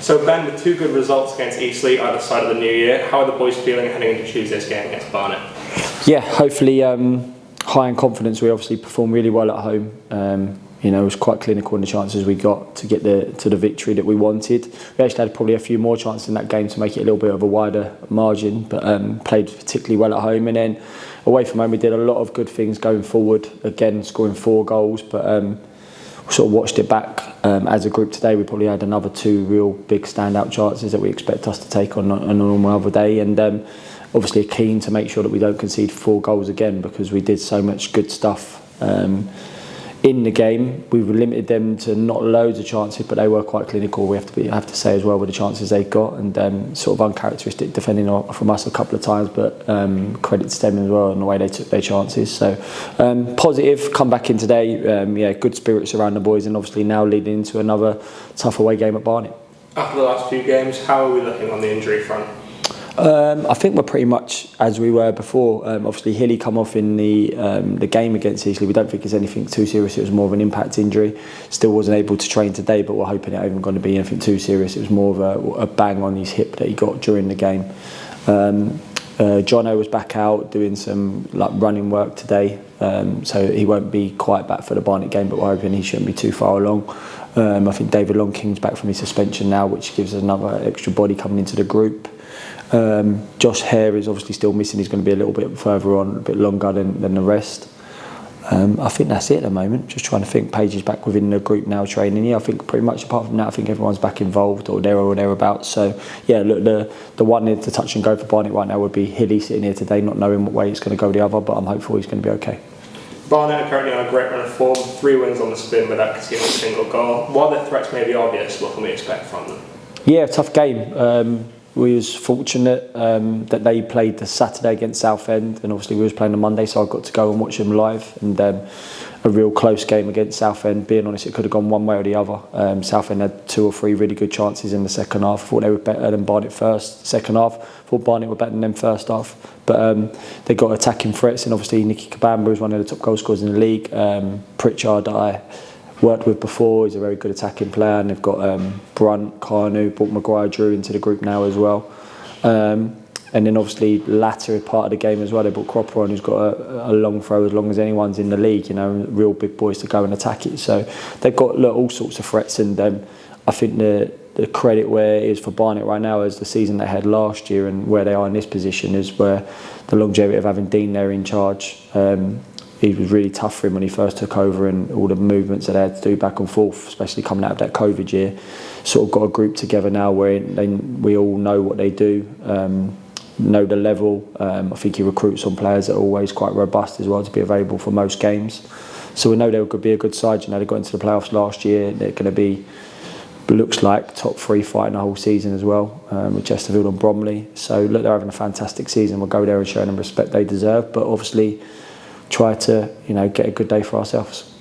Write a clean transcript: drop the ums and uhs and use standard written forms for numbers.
So Ben, with 2 good results against Eastleigh either side of the new year, how are the boys feeling heading into Tuesday's game against Barnet? Yeah, hopefully high in confidence. We obviously performed really well at home. It was quite clinical in the chances we got to get to the victory that we wanted. We actually had probably a few more chances in that game to make it a little bit of a wider margin, but played particularly well at home. And then away from home, we did a lot of good things going forward. Again, scoring 4 goals, but sort of watched it back as a group today. We probably had another 2 real big standout chances that we expect us to take on a normal other day. And obviously keen to make sure that we don't concede 4 goals again, because we did so much good stuff in the game. We limited them to not loads of chances, but they were quite clinical. We have to say as well with the chances they got, and sort of uncharacteristic defending from us a couple of times, but credit to them as well on the way they took their chances. So positive, come back in today. Good spirits around the boys, and obviously now leading into another tough away game at Barnet. After the last few games, how are we looking on the injury front? I think we're pretty much as we were before. Obviously, Hilly come off in the game against Eastleigh. We don't think it's anything too serious. It was more of an impact injury. Still wasn't able to train today, but we're hoping it isn't going to be anything too serious. It was more of a bang on his hip that he got during the game. Jono was back out doing some running work today, so he won't be quite back for the Barnet game, but we're hoping he shouldn't be too far along. I think David Longking's back from his suspension now, which gives us another extra body coming into the group. Josh Hare is obviously still missing. He's going to be a little bit further on, a bit longer than the rest. I think that's it at the moment. Just trying to think. Paige is back within the group now training. Yeah, I think pretty much apart from that, I think everyone's back involved or there or thereabouts. So yeah, look, the one to touch and go for Barnet right now would be Hilly sitting here today, not knowing what way it's going to go the other, but I'm hopeful he's going to be okay. Barnet are currently on a great run of form, 3 wins on the spin without conceding a single goal. While their threats may be obvious, what can we expect from them? Yeah, tough game. We was fortunate that they played the Saturday against Southend, and obviously we was playing on Monday, so I got to go and watch them live. And a real close game against Southend. Being honest, it could have gone one way or the other. Southend had 2 or 3 really good chances in the second half. I thought they were better than Barnet second half. I thought Barnet were better than them first half. But they got attacking threats, and obviously Nicky Kabamba is one of the top goal scorers in the league. Pritchard, that I worked with before, he's a very good attacking player, and they've got Brunt, Carnu, brought Maguire Drew into the group now as well. And then obviously latter part of the game as well, they brought Cropper on, who's got a long throw as long as anyone's in the league, real big boys to go and attack it. So they've got all sorts of threats, and I think the credit where it is for Barnet right now is the season they had last year, and where they are in this position is where the longevity of having Dean there in charge. It was really tough for him when he first took over, and all the movements that they had to do back and forth, especially coming out of that COVID year. Sort of got a group together now where we all know what they do, know the level. I think he recruits on players that are always quite robust as well to be available for most games. So we know they could be a good side. They got into the playoffs last year. They're going to be, looks like, top 3 fighting the whole season as well, with Chesterfield and Bromley. So look, they're having a fantastic season. We'll go there and show them respect they deserve, but obviously try to get a good day for ourselves.